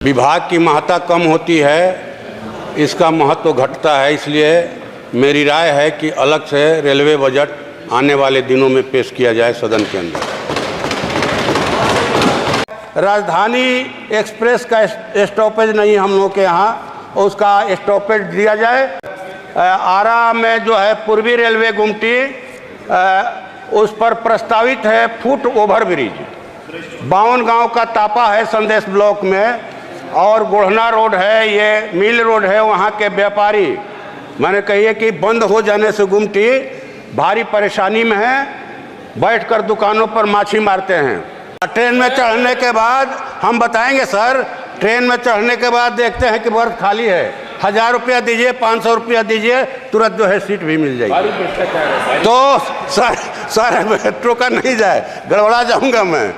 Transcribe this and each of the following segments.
विभाग की महत्ता कम होती है, इसका महत्व घटता है। इसलिए मेरी राय है कि अलग से रेलवे बजट आने वाले दिनों में पेश किया जाए सदन के अंदर। राजधानी एक्सप्रेस का स्टॉपेज नहीं हम लोग के यहाँ, उसका स्टॉपेज दिया जाए। आरा में जो है पूर्वी रेलवे गुमटी, उस पर प्रस्तावित है फुट ओवर ब्रिज। 52 गांव का तापा है संदेश ब्लॉक में, और गोढ़ना रोड है, ये मिल रोड है। वहाँ के व्यापारी मैंने कहिए कि बंद हो जाने से गुमटी भारी परेशानी में है, बैठकर दुकानों पर माछी मारते हैं। ट्रेन में चढ़ने के बाद हम बताएंगे सर, ट्रेन में चढ़ने के बाद देखते हैं कि बर्थ खाली है, 1000 रुपया दीजिए, 500 रुपया दीजिए, तुरंत जो है सीट भी मिल जाएगी। तो सर मेट्रो का नहीं जाए, गड़बड़ा जाऊंगा मैं।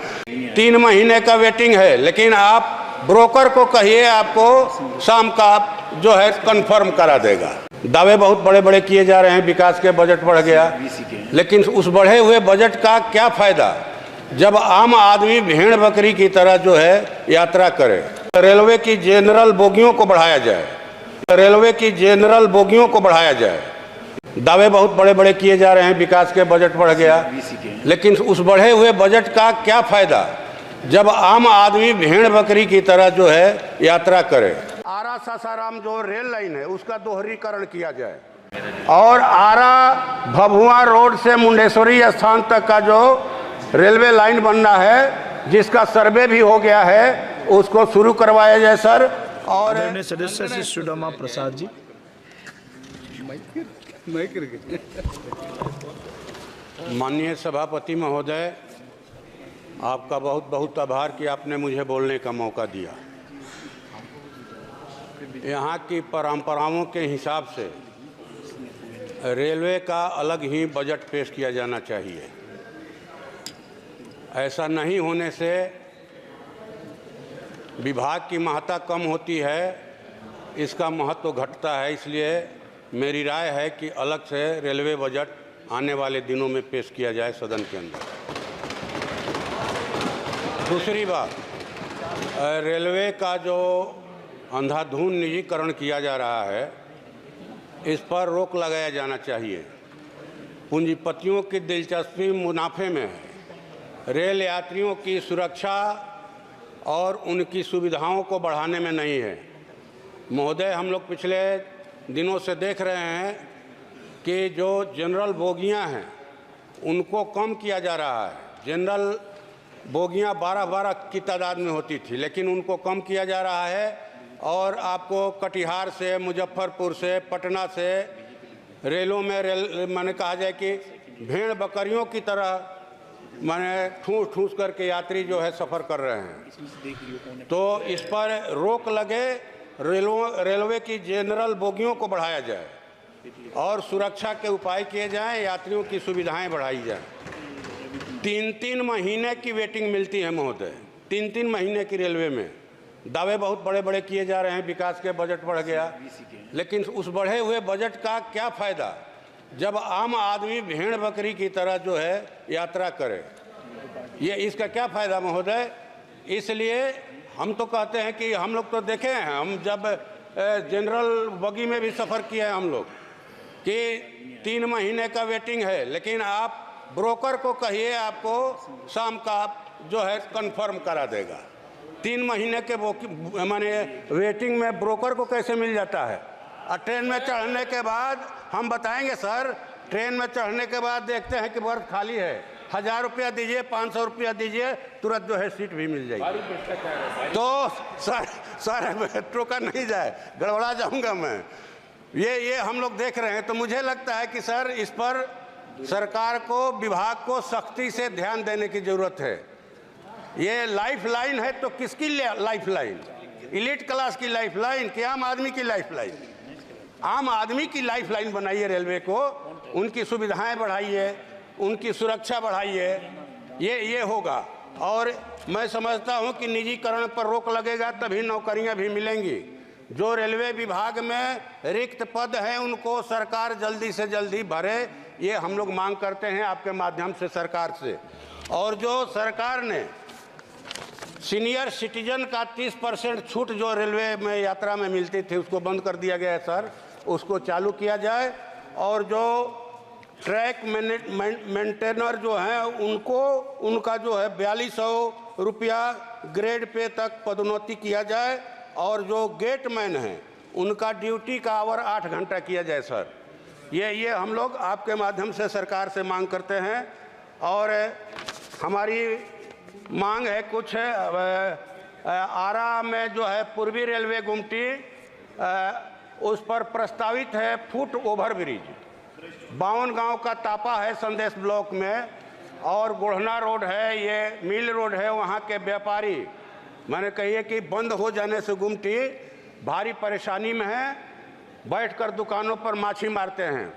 3 महीने का वेटिंग है, लेकिन आप ब्रोकर को कहिए, आपको शाम का जो है कंफर्म करा देगा। दावे बहुत बड़े बड़े किए जा रहे हैं, विकास के बजट बढ़ गया, लेकिन उस बढ़े हुए बजट का क्या फायदा जब आम आदमी भेड़ बकरी की तरह जो है यात्रा करे। रेलवे की जनरल बोगियों को बढ़ाया जाए, रेलवे की जनरल बोगियों को बढ़ाया जाए। दावे बहुत बड़े बड़े किए जा रहे हैं, विकास के बजट बढ़ गया, लेकिन उस बढ़े हुए बजट का क्या फायदा जब आम आदमी भेड़ बकरी की तरह जो है यात्रा करे। आरा सासाराम जो रेल लाइन है उसका दोहरीकरण किया जाए, और आरा भभुआ रोड से मुंडेश्वरी स्थान तक का जो रेलवे लाइन बनना है, जिसका सर्वे भी हो गया है, उसको शुरू करवाया जाए सर। और सदस्य श्री सुदामा प्रसाद जी। माननीय सभापति महोदय, आपका बहुत बहुत आभार कि आपने मुझे बोलने का मौका दिया। यहाँ की परंपराओं के हिसाब से रेलवे का अलग ही बजट पेश किया जाना चाहिए। ऐसा नहीं होने से विभाग की महत्ता कम होती है, इसका महत्व घटता है। इसलिए मेरी राय है कि अलग से रेलवे बजट आने वाले दिनों में पेश किया जाए सदन के अंदर। दूसरी बात, रेलवे का जो अंधाधुंध निजीकरण किया जा रहा है, इस पर रोक लगाया जाना चाहिए। पूंजीपतियों की दिलचस्पी मुनाफे में है, रेल यात्रियों की सुरक्षा और उनकी सुविधाओं को बढ़ाने में नहीं है। महोदय, हम लोग पिछले दिनों से देख रहे हैं कि जो जनरल बोगियां हैं उनको कम किया जा रहा है। जनरल बोगियां 12-12 की तादाद में होती थी, लेकिन उनको कम किया जा रहा है। और आपको कटिहार से, मुजफ्फरपुर से, पटना से रेलों में माने कहा जाए कि भेड़ बकरियों की तरह माने ठूस करके यात्री जो है सफ़र कर रहे हैं। तो इस पर रोक लगे, रेलवे की जनरल बोगियों को बढ़ाया जाए और सुरक्षा के उपाय किए जाएं, यात्रियों की सुविधाएं बढ़ाई जाएं। 3-3 महीने की वेटिंग मिलती है महोदय, 3-3 महीने की रेलवे में। दावे बहुत बड़े बड़े किए जा रहे हैं, विकास के बजट बढ़ गया, लेकिन उस बढ़े हुए बजट का क्या फायदा जब आम आदमी भेड़ बकरी की तरह जो है यात्रा करे। ये इसका क्या फायदा महोदय? इसलिए हम तो कहते हैं कि हम लोग तो देखे हैं, हम जब जनरल बगी में भी सफ़र किए हैं हम लोग, कि 3 महीने का वेटिंग है, लेकिन आप ब्रोकर को कहिए, आपको शाम का जो है कंफर्म करा देगा। 3 महीने के माने वेटिंग में ब्रोकर को कैसे मिल जाता है? और ट्रेन में चढ़ने के बाद हम बताएंगे सर, ट्रेन में चढ़ने के बाद देखते हैं कि बर्थ खाली है, 1000 रुपया दीजिए, 500 रुपया दीजिए, तुरंत जो है सीट भी मिल जाएगी। तो सर मेट्रो का नहीं जाए, गड़बड़ा जाऊंगा मैं। ये हम लोग देख रहे हैं। तो मुझे लगता है कि सर इस पर सरकार को, विभाग को सख्ती से ध्यान देने की ज़रूरत है। ये लाइफ लाइन है, तो किसकी लाइफ लाइन? इलीट क्लास की लाइफ लाइन कि आम आदमी की लाइफ लाइन? आम आदमी की लाइफ लाइन बनाइए रेलवे को, उनकी सुविधाएं बढ़ाइए, उनकी सुरक्षा बढ़ाइए, ये होगा। और मैं समझता हूं कि निजीकरण पर रोक लगेगा, तभी नौकरियां भी मिलेंगी। जो रेलवे विभाग में रिक्त पद हैं उनको सरकार जल्दी से जल्दी भरे, ये हम लोग मांग करते हैं आपके माध्यम से सरकार से। और जो सरकार ने सीनियर सिटीजन का 30% छूट जो रेलवे में यात्रा में मिलती थी उसको बंद कर दिया गया है सर, उसको चालू किया जाए। और जो ट्रैक मेंटेनर जो हैं उनको उनका जो है 4200 रुपया ग्रेड पे तक पदोन्नति किया जाए। और जो गेटमैन हैं उनका ड्यूटी का आवर 8 घंटा किया जाए सर। ये हम लोग आपके माध्यम से सरकार से मांग करते हैं। और हमारी मांग है कुछ आरा में जो है पूर्वी रेलवे गुमटी उस पर प्रस्तावित है फुट ओवर ब्रिज। 52 गांव का तापा है संदेश ब्लॉक में, और गोढ़ना रोड है, ये मिल रोड है। वहाँ के व्यापारी मैंने कहिए कि बंद हो जाने से गुमटी भारी परेशानी में है, बैठकर दुकानों पर माछी मारते हैं,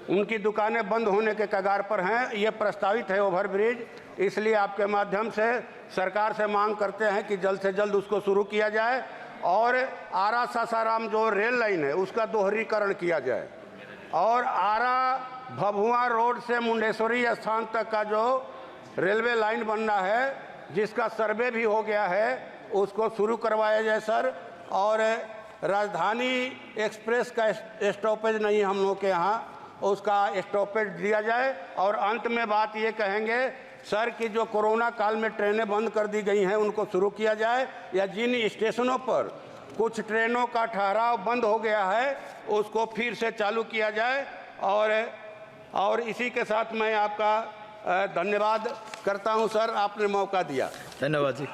उनकी दुकानें बंद होने के कगार पर हैं। ये प्रस्तावित है ओवर ब्रिज, इसलिए आपके माध्यम से सरकार से मांग करते हैं कि जल्द से जल्द उसको शुरू किया जाए। और आरा सासाराम जो रेल लाइन है उसका दोहरीकरण किया जाए। और आरा भभुआ रोड से मुंडेश्वरी स्थान तक का जो रेलवे लाइन बनना है जिसका सर्वे भी हो गया है उसको शुरू करवाया जाए सर। और राजधानी एक्सप्रेस का स्टॉपेज नहीं हम लोग के यहाँ, उसका स्टॉपेज दिया जाए। और अंत में बात ये कहेंगे सर कि जो कोरोना काल में ट्रेनें बंद कर दी गई हैं उनको शुरू किया जाए, या जिन स्टेशनों पर कुछ ट्रेनों का ठहराव बंद हो गया है उसको फिर से चालू किया जाए। और इसी के साथ मैं आपका धन्यवाद करता हूं सर, आपने मौका दिया। धन्यवाद जी।